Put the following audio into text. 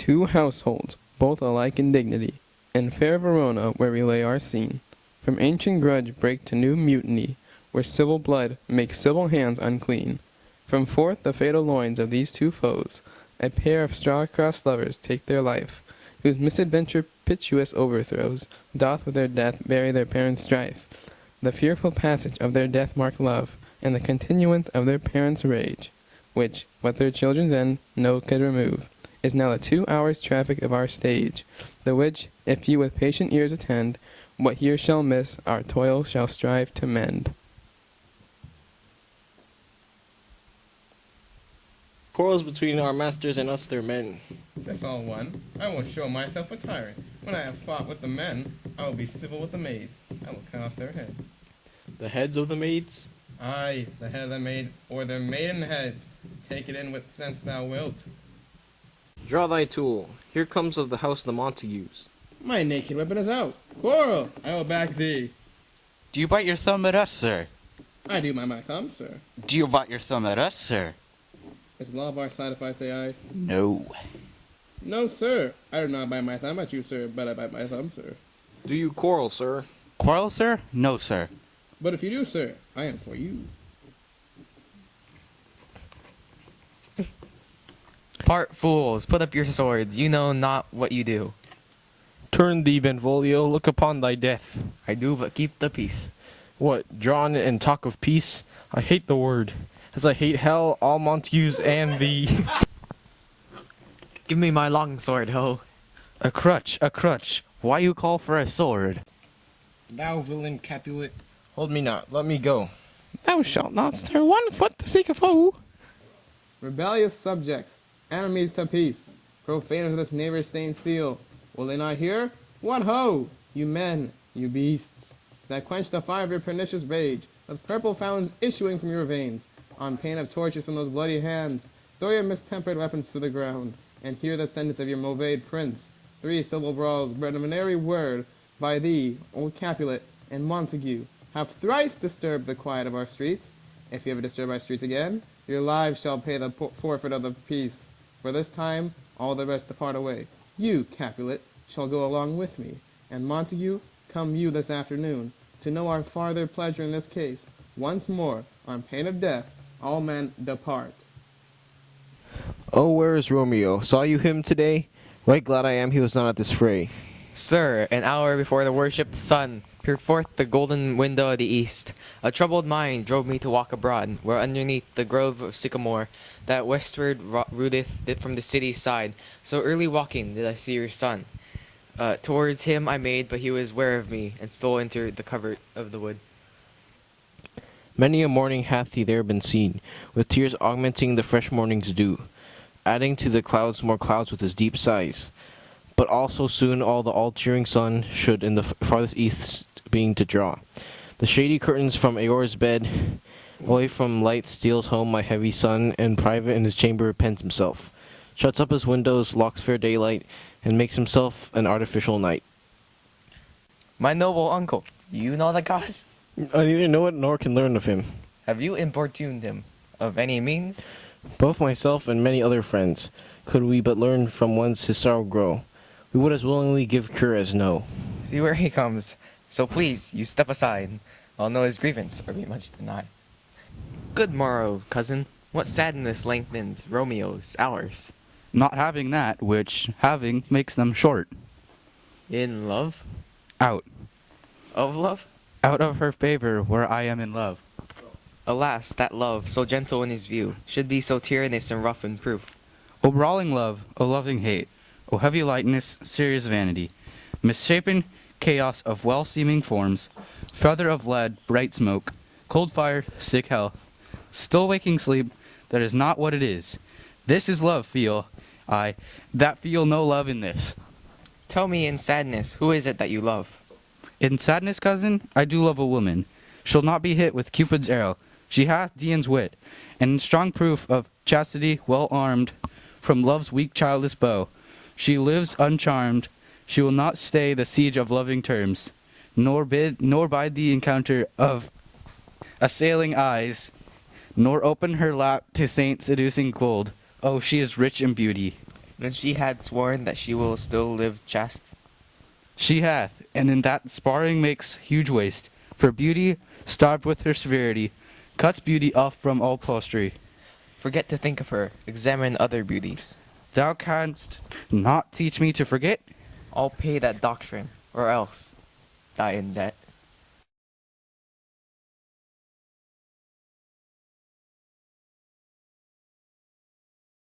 Two households, both alike in dignity, in fair Verona where we lay our scene. From ancient grudge break to new mutiny, where civil blood makes civil hands unclean. From forth the fatal loins of these two foes, a pair of star-crossed lovers take their life, whose misadventure piteous overthrows doth with their death bury their parents' strife. The fearful passage of their death-marked love, and the continuance of their parents' rage, which, what their children's end no could remove, is now the 2 hours' traffic of our stage, the which, if you with patient ears attend, what here shall miss, our toil shall strive to mend. Quarrels between our masters and us their men. This all one. I will show myself a tyrant. When I have fought with the men, I will be civil with the maids. I will cut off their heads. The heads of the maids? Aye, the head of the maid, or their maiden heads. Take it in what sense thou wilt. Draw thy tool. Here comes of the house of the Montagues. My naked weapon is out. Quarrel, I will back thee. Do you bite your thumb at us, sir? I do my thumb, sir. Do you bite your thumb at us, sir? Is the law of our side if I say aye? No. No, sir. I do not bite my thumb at you, sir, but I bite my thumb, sir. Do you quarrel, sir? Quarrel, sir? No, sir. But if you do, sir, I am for you. Part fools, put up your swords, you know not what you do. Turn thee, Benvolio, look upon thy death. I do but keep the peace. What, drawn and talk of peace? I hate the word, as I hate hell, all Montagues, and thee. Give me my long sword, ho. A crutch, a crutch. Why you call for a sword? Thou villain Capulet, hold me not, let me go. Thou shalt not stir 1 foot to seek a foe. Rebellious subjects, enemies to peace, profaners of this neighbor-stained steel, will they not hear? What ho! You men, you beasts, that quench the fire of your pernicious rage, with purple fountains issuing from your veins, on pain of tortures from those bloody hands, throw your mistempered weapons to the ground, and hear the sentence of your Movade prince. 3 civil brawls bred of an airy word, by thee, old Capulet, and Montague, have thrice disturbed the quiet of our streets. If you ever disturb our streets again, your lives shall pay the forfeit of the peace. For this time, all the rest depart away. You, Capulet, shall go along with me, and Montague, come you this afternoon, to know our farther pleasure in this case. Once more, on pain of death, all men depart. Oh, where is Romeo? Saw you him today? Right glad I am he was not at this fray. Sir, an hour before the worshipped sun peered forth the golden window of the east, a troubled mind drove me to walk abroad, where underneath the grove of sycamore that westward rooteth from the city's side, so early walking did I see your son. Towards him I made, but he was ware of me, and stole into the covert of the wood. Many a morning hath he there been seen, with tears augmenting the fresh morning's dew, adding to the clouds more clouds with his deep sighs. But also soon all the all-cheering sun should in the farthest east being to draw. The shady curtains from Eore's bed, away from light steals home my heavy son, and private in his chamber pens himself, shuts up his windows, locks fair daylight, and makes himself an artificial night. My noble uncle, you know the cause? I neither know it nor can learn of him. Have you importuned him of any means? Both myself and many other friends, could we but learn from whence his sorrow grow, we would as willingly give cure as know. See where he comes. So please, you step aside. I'll know his grievance, or be much denied. Good morrow, cousin. What sadness lengthens Romeo's hours? Not having that, which, having, makes them short. In love? Out. Of love? Out of her favor, where I am in love. Alas, that love, so gentle in his view, should be so tyrannous and rough in proof. O brawling love, O loving hate, O heavy lightness, serious vanity, misshapen chaos of well-seeming forms, feather of lead, bright smoke, cold fire, sick health, still waking sleep, that is not what it is. This is love, feel I, that feel no love in this. Tell me in sadness, who is it that you love? In sadness, cousin, I do love a woman. She'll not be hit with Cupid's arrow. She hath Dian's wit, and in strong proof of chastity well armed from love's weak childless bow. She lives uncharmed. She will not stay the siege of loving terms, nor bide the encounter of assailing eyes, nor open her lap to saint seducing gold. Oh, she is rich in beauty. Then she had sworn that she will still live chaste. She hath, and in that sparring makes huge waste. For beauty, starved with her severity, cuts beauty off from all upholstery. Forget to think of her, examine other beauties. Thou canst not teach me to forget? I'll pay that doctrine, or else die in debt.